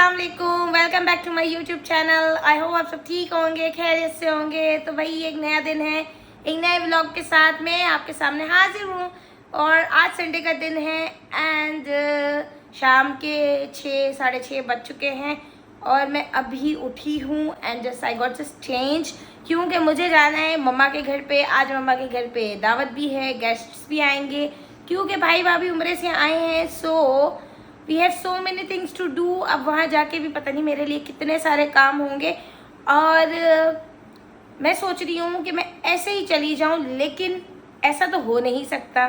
अस्सलाम वालेकुम, welcome back to my YouTube channel. I hope आप सब ठीक होंगे, खैरियत से होंगे। तो भाई एक नया दिन है, एक नए व्लॉग के साथ मैं आपके सामने हाजिर हूँ। और आज संडे का दिन है एंड शाम के 6 साढ़े 6 बज चुके हैं और मैं अभी उठी हूँ and just I got just change, क्योंकि मुझे जाना है मम्मा के घर पे। आज मम्मा के घर पे दावत भी है, गेस्ट्स भी आएंगे क्योंकि भाई भाभी उम्रे से आए हैं। So we have so many things to do. अब वहाँ जाके भी पता नहीं मेरे लिए कितने सारे काम होंगे और मैं सोच रही हूँ कि मैं ऐसे ही चली जाऊँ, लेकिन ऐसा तो हो नहीं सकता।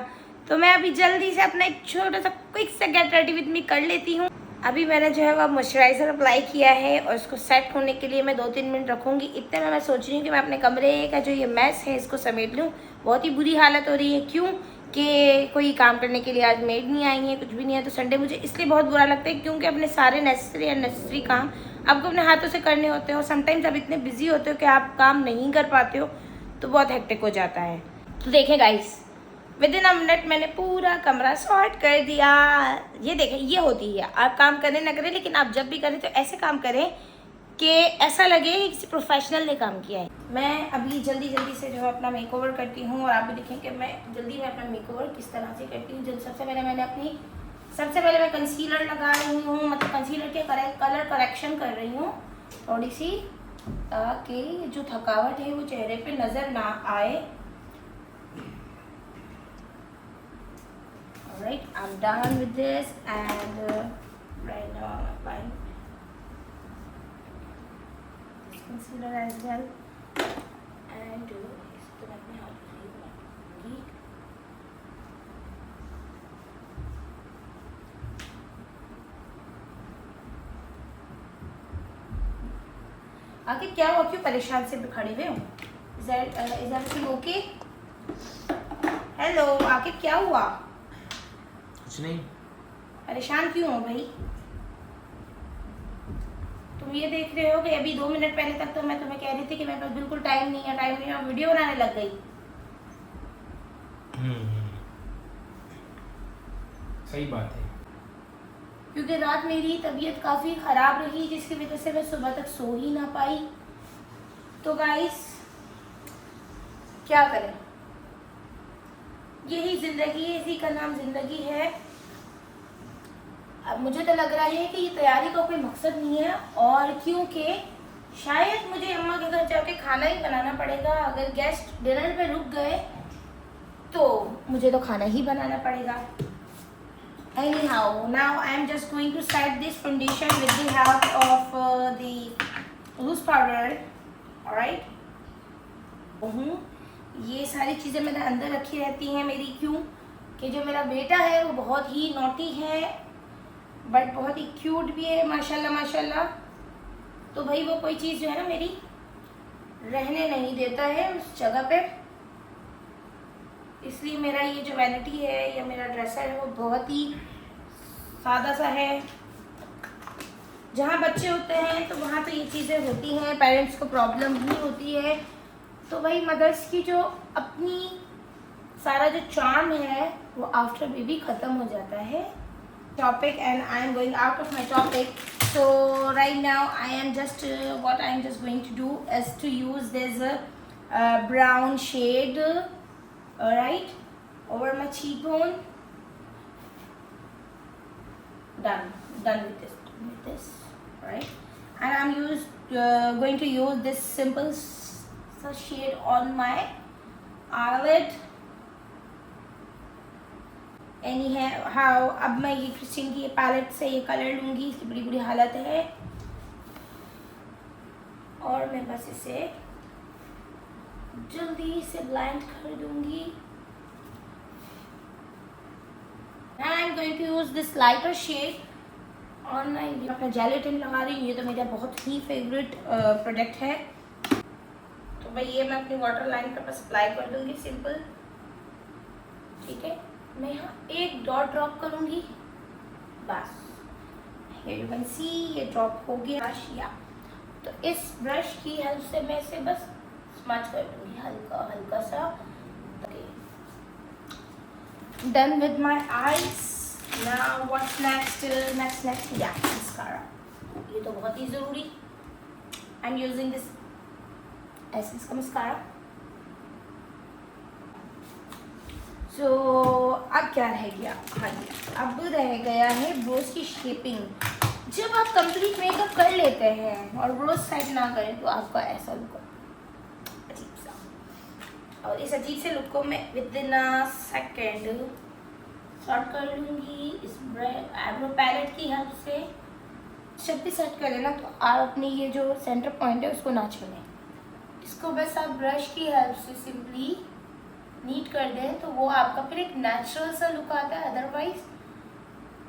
तो मैं अभी जल्दी से अपना एक छोटा सा क्विक सा गेट रेडी विद मी कर लेती हूँ। अभी मैंने जो है वो मॉइस्चराइज़र अप्लाई किया है और इसको सेट होने के लिए मैं 2-3 मिनट रखूँगी। इतने में मैं सोच रही हूँ कि मैं अपने कमरे का जो ये मैस है इसको समेट लूँ। बहुत ही बुरी हालत हो रही है, क्यों कि कोई काम करने के लिए आज मेड नहीं आई है, कुछ भी नहीं है। तो संडे मुझे इसलिए बहुत बुरा लगता है क्योंकि अपने सारे नेसेसरी अननेसेसरी काम आपको अपने हाथों से करने होते हैं और समटाइम्स आप इतने बिजी होते हो कि आप काम नहीं कर पाते हो, तो बहुत हेक्टिक हो जाता है। तो देखें guys, with in a minute मैंने पूरा कमरा सॉर्ट कर दिया। ये देखें, ये होती है, आप काम करें ना करें, लेकिन आप जब भी करें तो ऐसे काम करें कि ऐसा लगे कि किसी प्रोफेशनल ने काम किया है। मैं अभी जल्दी से जो है अपना मेकओवर करती हूँ और आप भी देखें कि मैं जल्दी में अपना मेकओवर किस तरह से करती हूँ। सबसे पहले मैं कंसीलर लगा रही हूँ, मतलब कंसीलर के कलर करेक्शन कर रही हूँ थोड़ी सी, ताकि जो थकावट है वो चेहरे पे नज़र ना आए। Alright, I'm done with this and right now I'm applying concealer as well and इसको मैं अपने हाथ से ही बनाऊंगी। आखिर क्या हुआ, क्यों परेशान से खड़े हुए हो? Is everything okay? हेलो, आखिर क्या हुआ? कुछ नहीं। परेशान क्यों हो भाई? तुम ये देख रहे हो कि अभी 2 मिनट पहले तक तो मैं तुम्हें कह रही थी कि मेरे पास बिल्कुल टाइम नहीं है, और वीडियो बनाने लग गई। सही बात है, क्योंकि रात मेरी तबीयत काफ़ी ख़राब रही, जिसकी वजह से मैं सुबह तक सो ही ना पाई। तो गाइस क्या करें, यही ज़िंदगी है, इसी का नाम ज़िंदगी है। अब मुझे तो लग रहा है कि ये तैयारी का कोई मकसद नहीं है, और क्योंकि शायद मुझे अम्मा के घर जाके खाना ही बनाना पड़ेगा। अगर गेस्ट डिनर पे रुक गए तो मुझे तो खाना ही बनाना पड़ेगा। Anyhow, now I am just going to set this foundation with the help of the loose powder. Alright? ये सारी चीज़ें मैंने अंदर रखी रहती हैं मेरी, क्यों कि जो मेरा बेटा है वो बहुत ही नॉटी है बट बहुत ही क्यूट भी है, माशाल्लाह माशाल्लाह। तो भाई वो कोई चीज़ जो है ना मेरी रहने नहीं देता है उस जगह पे, इसलिए मेरा ये जो वैनिटी है या मेरा ड्रेसर है वो बहुत ही सादा सा है। जहाँ बच्चे होते हैं तो वहाँ तो ये चीज़ें होती हैं, पेरेंट्स को प्रॉब्लम ही होती है। तो भाई मदर्स की जो अपनी सारा जो चार्म है वो आफ्टर बेबी ख़त्म हो जाता है। Topic and I am going out of my topic. So right now I am just what I am just going to do is to use this brown shade, alright, over my cheekbone. Done with this, alright. And I'm going to use this simple shade on my eyelid. Anyhow, अब मैं ये Kristin की palette से ये colour लूँगी, इसकी बड़ी बुरी हालत है, और मैं बस इसे जल्दी से ब्लेंड कर दूंगी। Now I'm going to use this lighter shade on my अपना जेलेटिन लगा रही हूँ। ये तो मेरा बहुत ही फेवरेट प्रोडक्ट है। तो भाई ये मैं अपनी वाटर लाइन पर बस अप्लाई कर दूंगी, सिंपल, ठीक है। मैं यहाँ एक डॉट ड्रॉप करूँगी बस। Here you can see ये ड्रॉप हो गया। तो इस ब्रश की हेल्प से मैं इसे बस स्मच कर दूंगी हल्का सा। Done with my eyes. Now what's next? Next, yeah, mascara. ये तो बहुत ही ज़रूरी। I am using this essence का मस्कारा। सो अब क्या रह गया? हाँ जी, अब रह गया है ब्रोज की शेपिंग। जब आप कंप्लीट मेकअप कर लेते हैं और ब्रोज सेट ना करें तो आपका ऐसा लुक अजीब सा, और इस अजीब से लुक को मैं with in a second short कर लूँगी इस आईब्रो पैलेट की हेल्प से। जब भी सेट करें ना तो आप अपनी ये जो सेंटर पॉइंट है उसको ना छोड़ें, इसको बस आप ब्रश की हेल्प से सिंपली नीट कर दें तो वो आपका फिर एक नेचुरल सा लुक आता है। अदरवाइज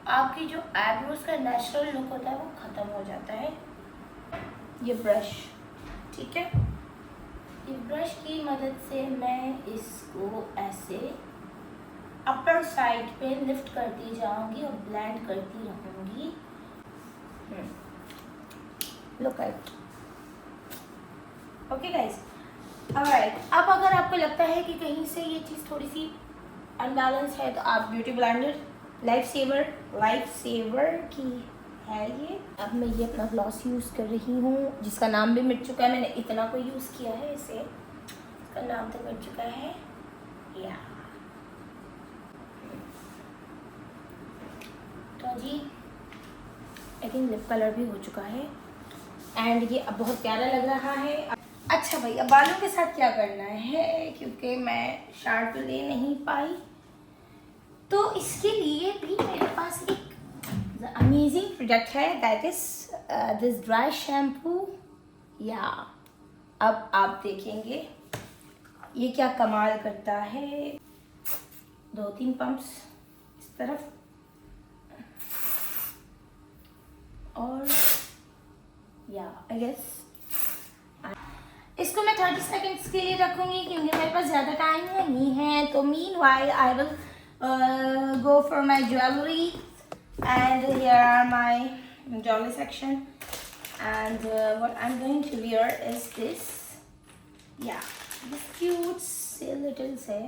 आपकी जो आईब्रोज का नेचुरल लुक होता है वो ख़त्म हो जाता है। ये ब्रश, ठीक है, ये ब्रश की मदद से मैं इसको ऐसे अपर साइड पे लिफ्ट करती जाऊंगी और ब्लेंड करती रहूंगी। Look at, okay guys. Alright, अब अगर आपको लगता है कि कहीं से ये चीज़ थोड़ी सी अनबैलेंस है तो आप ब्यूटी ब्लेंडर लाइफ सेवर की है ये। अब मैं ये अपना ग्लॉस यूज़ कर रही हूँ जिसका नाम भी मिट चुका है, मैंने इतना को यूज़ किया है इसे, इसका नाम तो मिट चुका है या। तो जी आई थिंक लिप कलर भी हो चुका है एंड ये अब बहुत प्यारा लग रहा है। अच्छा भाई, अब बालों के साथ क्या करना है, क्योंकि मैं शार्ट तो ले नहीं पाई तो इसके लिए भी मेरे पास एक अमेजिंग प्रोडक्ट है, that is this dry shampoo. या अब आप देखेंगे ये क्या कमाल करता है। 2-3 पंप्स इस तरफ और या आई गेस इसको मैं 30 सेकेंड्स के लिए रखूँगी क्योंकि मेरे पास ज़्यादा टाइम नहीं है। तो meanwhile I will go for my jewelry and here are my jewelry section and what I'm going to wear is this, yeah, this cute say little say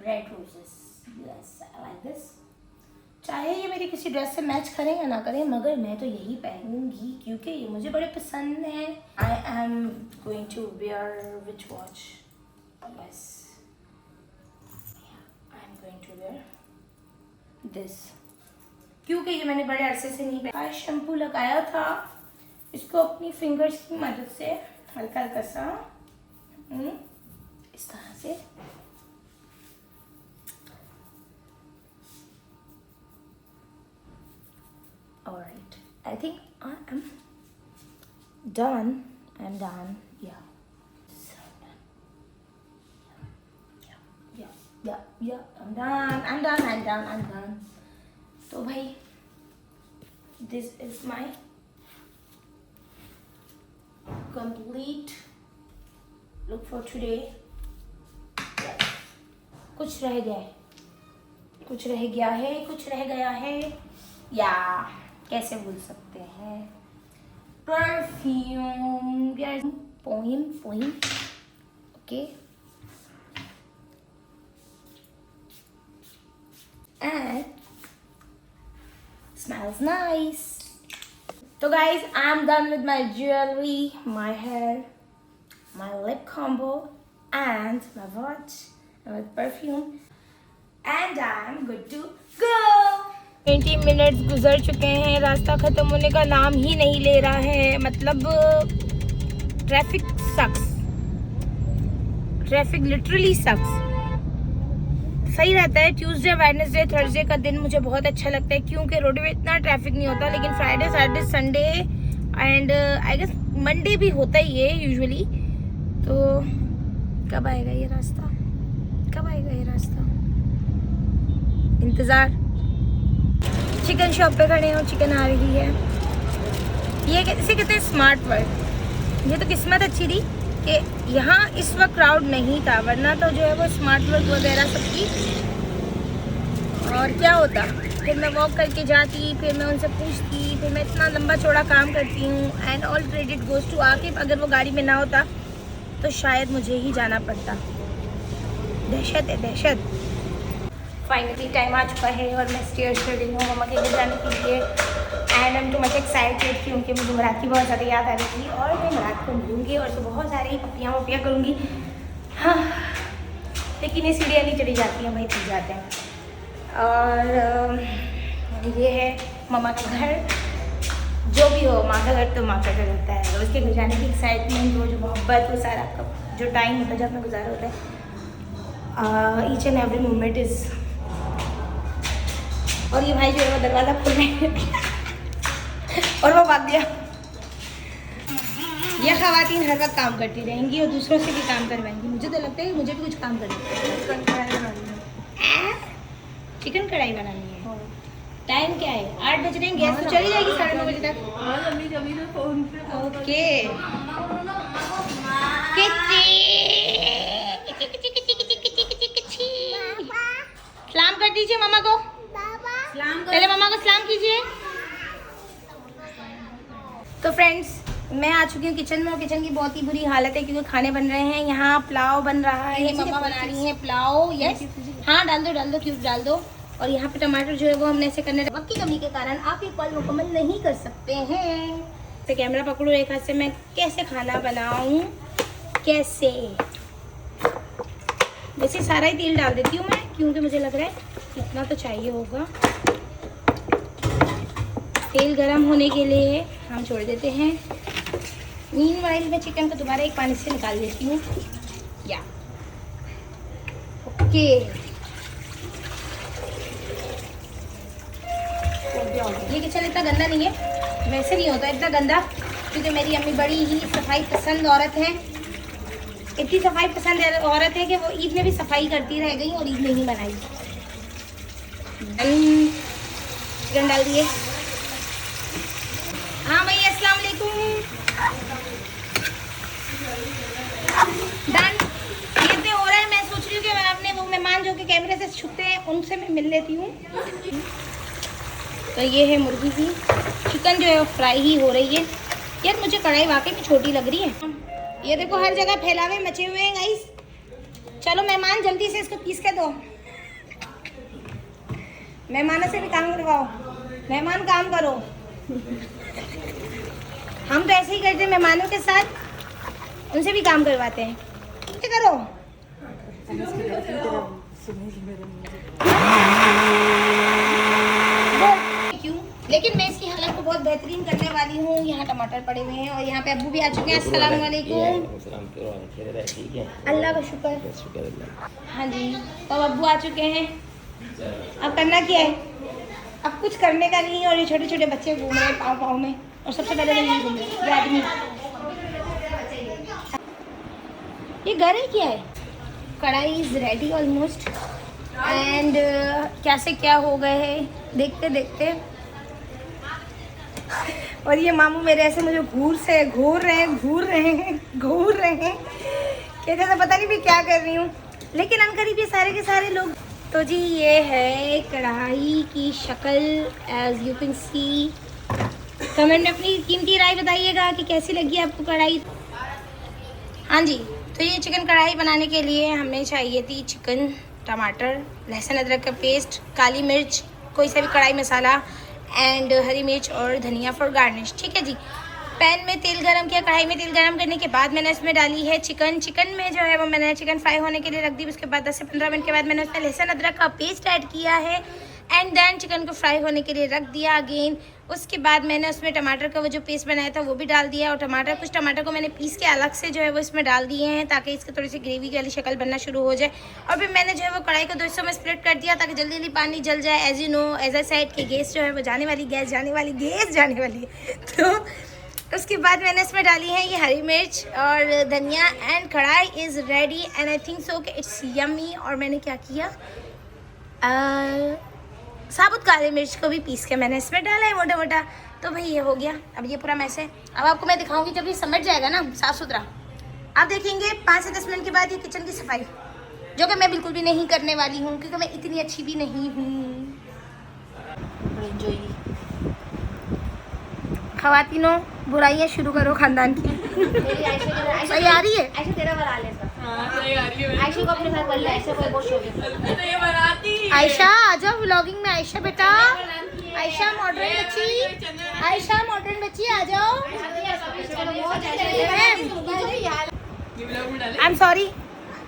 red roses. Yes, I like this. चाहे ये मेरी किसी dress से match करें या ना करें मगर मैं तो यही पहनूंगी क्योंकि ये मुझे बड़े पसंद हैं। I am going to wear which watch, yes I am going to wear this क्योंकि ये मैंने बड़े अरसे से नहीं पहना। शैम्पू लगाया था, इसको अपनी फिंगर्स की मदद से हल्का हल्का सा इस तरह से alright, I think I am done. I'm done. Yeah. So done. Yeah. I'm done. तो भाई this is my complete look for today. Yes. कुछ रह गया है या कैसे भूल सकते हैं perfume, poem okay and smells nice. तो guys I am done with my jewellery, my hair, my lip combo and my watch with perfume and I am good to go. 20 minutes गुजर चुके हैं, रास्ता ख़त्म होने का नाम ही नहीं ले रहा है। मतलब ट्रैफिक लिटरली सक्स। सही रहता है ट्यूसडे, वेडनेसडे, थर्सडे का दिन मुझे बहुत अच्छा लगता है क्योंकि रोड में इतना ट्रैफिक नहीं होता। लेकिन Friday, Saturday, Sunday and I guess Monday भी होता ही है यूजुअली। तो कब आएगा ये रास्ता, इंतज़ार। चिकन शॉप पे खड़े हो, चिकन आ रही है। ये इसे कहते हैं स्मार्ट वर्क। ये तो किस्मत अच्छी थी कि यहाँ इस वक्त क्राउड नहीं था, वरना तो जो है वो स्मार्ट वर्क वगैरह सबकी। और क्या होता, फिर मैं वॉक करके जाती, फिर मैं उनसे पूछती, फिर मैं इतना लंबा चौड़ा काम करती हूँ and all credit goes to Aqib. अगर वो गाड़ी में ना होता तो शायद मुझे ही जाना पड़ता। दहशत। फाइनली टाइम आ चुका है और मैं स्टेयर्स कर रही हूँ मम्मा के लिए जाने के लिए। And I M too much excited क्योंकि मुझे मुराद की बहुत ज़्यादा याद आ रही थी और मैं मुराद को मिलूँगी और तो बहुत सारी पपियाँ वपियाँ करूँगी। हाँ, लेकिन ये सीढ़ियाँ नहीं चढ़ी जाती हैं भाई, थक जाते हैं। और ये है मम्मा का घर। जो भी हो, माँ का घर तो माँ का घर होता है। रोज़ के घर जाने की एक्साइटमेंट, वो जो मोहब्बत, वो सारा आपका जो टाइम होता है जब में गुजारा होता है, each and every moment is. और ये भाई जो है वो दरवाज़ा खोल रहे और वो भाग गया। ये ख़वातीन हर वक्त काम करती रहेंगी और दूसरों से भी काम करवाएंगी। मुझे तो लगता है कि मुझे भी कुछ काम करना है। चिकन कढ़ाई बनानी है। टाइम क्या है? 8 बज रहे हैं। गैस तो चली जाएगी 9:30 बजे तक। ओके। सलाम कर दीजिए मामा को। पहले मामा को सलाम कीजिए। तो फ्रेंड्स, मैं आ चुकी हूँ किचन में और किचन की बहुत ही बुरी हालत है क्योंकि खाने बन रहे हैं। यहाँ पुलाव बन रहा है, मम्मा बना रही है पुलाव। यस, हाँ डाल दो क्यूब डाल दो। और यहाँ पे टमाटर जो है वो हमने ऐसे करने, वक्त की कमी के कारण आप ये कॉल मुकम्मल नहीं कर सकते हैं। तो कैमरा पकड़ो एक हाथ से, मैं कैसे खाना बनाऊँ, कैसे। वैसे सारा ही तेल डाल देती हूँ मैं क्योंकि मुझे लग रहा है इतना तो चाहिए होगा। तेल गरम होने के लिए हम छोड़ देते हैं। मीनवाइल मैं चिकन को दोबारा एक पानी से निकाल देती हूँ। या ओके, ये किचन इतना गंदा नहीं है, वैसे नहीं होता इतना गंदा क्योंकि मेरी अम्मी बड़ी ही सफाई पसंद औरत है। इतनी सफाई पसंद औरत है कि वो ईद में भी सफाई करती रह गई और ईद में ही बनाई। चिकन डाल दिए। हाँ भैया, अस्सलाम वालेकुम। डन, ये हो रहा है। मैं सोच रही हूँ कि मैं अपने वो मेहमान जो कि कैमरे से छुपते हैं उनसे मैं मिल लेती हूँ। तो ये है मुर्गी की चिकन जो है वो फ्राई ही हो रही है। यार मुझे कढ़ाई वाकई में छोटी लग रही है। ये देखो हर जगह फैलावे मचे हुए हैं गाइस। चलो मेहमान जल्दी से इसको पीस के दो। मेहमानों से भी काम करवाओ। मेहमान काम करो। हम तो ऐसे ही करते हैं मेहमानों के साथ, उनसे भी काम करवाते हैं। क्या करो? क्यों? लेकिन मैं इसकी हालत को बहुत बेहतरीन करने वाली हूँ। यहाँ टमाटर पड़े हुए हैं और यहाँ पे अब्बू भी आ चुके हैं। अस्सलाम वालेकुम। अल्लाह का शुक्र। हाँ जी, तो अब्बू आ चुके हैं। अब करना क्या है? अब कुछ करने का नहीं है। और ये छोटे छोटे बच्चे घूम रहे हैं पाँव पाँव में। और सबसे पहले मैं घूम रही ये आदमी। ये घर है क्या है? कढ़ाई इज रेडी ऑलमोस्ट। एंड क्या से क्या हो गए है देखते देखते। और ये मामू मेरे ऐसे मुझे घूर रहे हैं कैसे तो पता नहीं भी क्या कर रही हूँ। लेकिन अनकरीब ये सारे के सारे लोग। तो जी ये है कढ़ाई की शक्ल, as you can see. Comment में अपनी कीमती राय बताइएगा कि कैसी लगी आपको कढ़ाई। हाँ जी, तो ये चिकन कढ़ाई बनाने के लिए हमें चाहिए थी चिकन, टमाटर, लहसुन अदरक का पेस्ट, काली मिर्च, कोई सा भी कढ़ाई मसाला एंड हरी मिर्च और धनिया फॉर गार्निश। ठीक है जी। पैन में तेल गरम किया। कढ़ाई में तेल गरम करने के बाद मैंने इसमें डाली है चिकन। चिकन में जो है वो मैंने चिकन फ्राई होने के लिए रख दी। उसके बाद 10 से 15 मिनट के बाद मैंने उसमें लहसुन अदरक का पेस्ट ऐड किया है एंड देन चिकन को फ्राई होने के लिए रख दिया अगेन। उसके बाद मैंने उसमें टमाटर का वो जो पेस्ट बनाया था वो भी डाल दिया। और कुछ टमाटर को मैंने पीस के अलग से जो है वो इसमें डाल दिए हैं ताकि इसकी थोड़ी सी ग्रेवी वाली शक्ल बनना शुरू हो जाए। और फिर मैंने जो है वो कढ़ाई को 2 हिस्सों में स्प्लिट कर दिया ताकि जल्दी जल्दी पानी जल जाए। As you know, as I said कि गैस जो है वो जाने वाली है। तो उसके बाद मैंने इसमें डाली है ये हरी मिर्च और धनिया एंड कढ़ाई is ready and I think so कि इट्स यम्मी। और मैंने क्या किया, साबुत काली मिर्च को भी पीस के मैंने इसमें डाला है मोटा मोटा। तो भाई ये हो गया। अब ये पूरा मैस है। अब आपको मैं दिखाऊंगी जब ये समझ जाएगा ना साफ़ सुथरा। आप देखेंगे 5 से 10 मिनट के बाद ये किचन की सफाई, जो कि मैं बिल्कुल भी नहीं करने वाली हूँ क्योंकि मैं इतनी अच्छी भी नहीं हूँ। खवातीनों, बुराइयां शुरू करो खानदान की। सही आ रही है? ऐसे तेरा बना ले सब। आयशा को अपने साथ कर ले, ऐसे कोई बोश हो गया। आयशा आ जाओ व्लॉगिंग में। आयशा बेटा, आयशा मॉडर्न बच्ची, आयशा मॉडर्न बच्ची आ जाओ। आई एम सॉरी,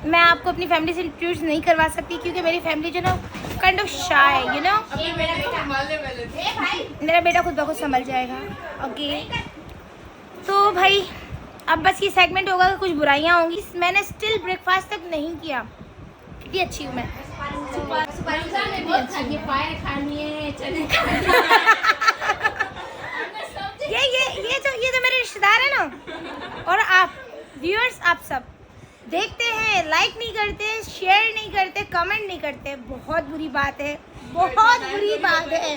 मैं आपको अपनी फैमिली से इंट्रोड्यूस नहीं करवा सकती क्योंकि मेरी फैमिली जो ना kind of shy, you know. मेरा बेटा खुद ब खुद संभल जाएगा। ओके तो भाई अब बस ये सेगमेंट होगा कि कुछ बुराइयां होंगी। मैंने स्टिल ब्रेकफास्ट तक नहीं किया। कितनी अच्छी हूँ मैं। ये जो मेरे रिश्तेदार है ना, और आप व्यूअर्स, आप सब देखते हैं, लाइक नहीं करते, शेयर नहीं करते, कमेंट नहीं करते। बहुत बुरी बात है, बहुत बुरी बात है।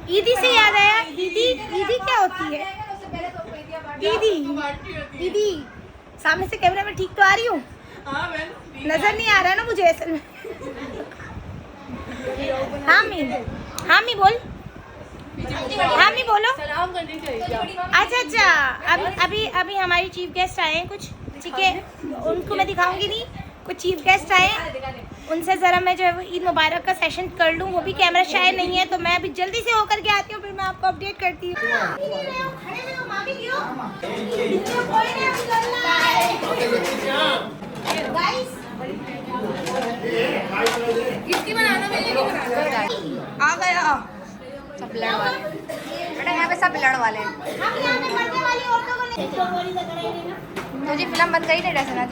ईदी से याद आया, ईदी क्या होती है? ईदी सामने से कैमरा में ठीक तो आ रही हूँ? नजर नहीं आ रहा है ना मुझे असल में। हाँ मी बोल, हाँ मी बोलो। अच्छा अभी हमारी चीफ गेस्ट आए हैं कुछ, ठीक है, उनको मैं दिखाऊंगी नहीं। कुछ चीफ गेस्ट आए, उनसे ज़रा मैं जो है वो ईद मुबारक का सेशन कर लूँ। वो भी कैमरा शायद नहीं है, तो मैं अभी जल्दी से होकर के आती हूँ, फिर मैं आपको अपडेट करती हूँ। आ गया सब लड़ वाले बेटा, यहाँ पे सब लड़ वाले हैं। तुझे फिल्म बंद करी नहीं ड्रेस ना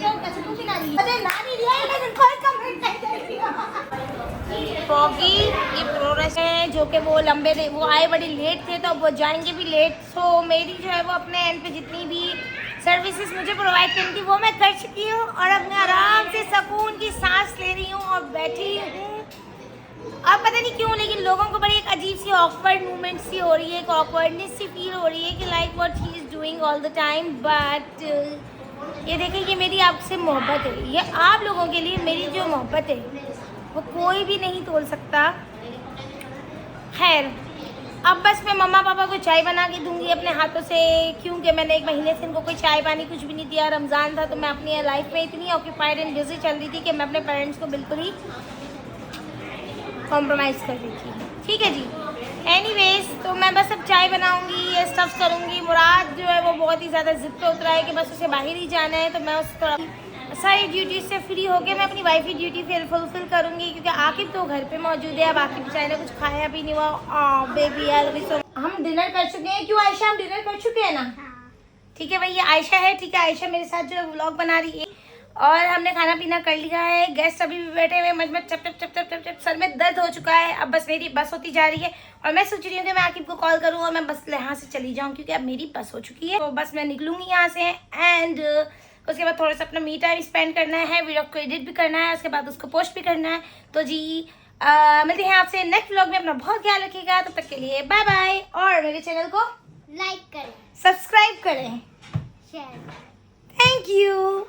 फॉगी ये प्रोग्रेस है जो कि वो लंबे थे, वो आए बड़ी लेट थे तो वो जाएंगे भी लेट। सो मेरी जो है वो अपने एंड पे जितनी भी सर्विसेज मुझे प्रोवाइड करनी थी वो मैं कर चुकी हूँ, और अब मैं आराम से सुकून की सांस ले रही हूँ और बैठी हूँ। अब पता नहीं क्यों लेकिन लोगों को बड़ी एक अजीब सी ऑकवर्ड मूवमेंट सी हो रही है, एक ऑकवर्डनेस सी फील हो रही है कि like what he is doing all the time. But ये देखिए, ये मेरी आपसे मोहब्बत है, ये आप लोगों के लिए मेरी जो मोहब्बत है वो कोई भी नहीं तोड़ सकता। खैर अब बस मैं मम्मा पापा को चाय बना के दूंगी अपने हाथों से, क्योंकि मैंने एक महीने से इनको कोई चाय पानी कुछ भी नहीं दिया। रमज़ान था तो मैं अपनी लाइफ में इतनी ऑक्यूपाइड एंड बिजी चल रही थी कि मैं अपने पेरेंट्स को बिल्कुल ही कॉम्प्रोमाइज़ कर रही थी। ठीक है जी, एनीवेज तो मैं बस अब चाय बनाऊंगी, ये स्टफ करूंगी। मुराद जो है वो बहुत ही ज़्यादा जिद पे उतरा है कि बस उसे बाहर ही जाना है, तो मैं उस थोड़ा सारी ड्यूटी से फ्री होकर मैं अपनी वाइफ की ड्यूटी फिर फुलफिल करूंगी, क्योंकि आकिब तो घर पे मौजूद है। अब आकिब बेचारे ने कुछ खाया भी नहीं हुआ। बेबी यार हम डिनर कर चुके हैं। क्यों आयशा, हम डिनर कर चुके हैं ना? ठीक है भाई, ये आयशा है। ठीक है, आयशा मेरे साथ जो है व्लॉग बना रही है, और हमने खाना पीना कर लिया है। गेस्ट अभी भी बैठे हुए, मच चप चप चप चप चप चप सर में दर्द हो चुका है। अब बस मेरी बस होती जा रही है, और मैं सोच रही हूँ कि मैं आकिब को कॉल करूँ और मैं बस यहाँ से चली जाऊँ, क्योंकि अब मेरी बस हो चुकी है। तो बस मैं निकलूंगी यहाँ से, एंड उसके बाद थोड़ा सा अपना मी टाइम स्पेंड करना है, वीडियो को एडिट भी करना है, उसके बाद उसको पोस्ट भी करना है। तो जी मिलते हैं आपसे नेक्स्ट व्लॉग में। अपना बहुत ख्याल रखिएगा, तब तक के लिए बाय बाय। और मेरे चैनल को लाइक करें, सब्सक्राइब करें। Share thank you.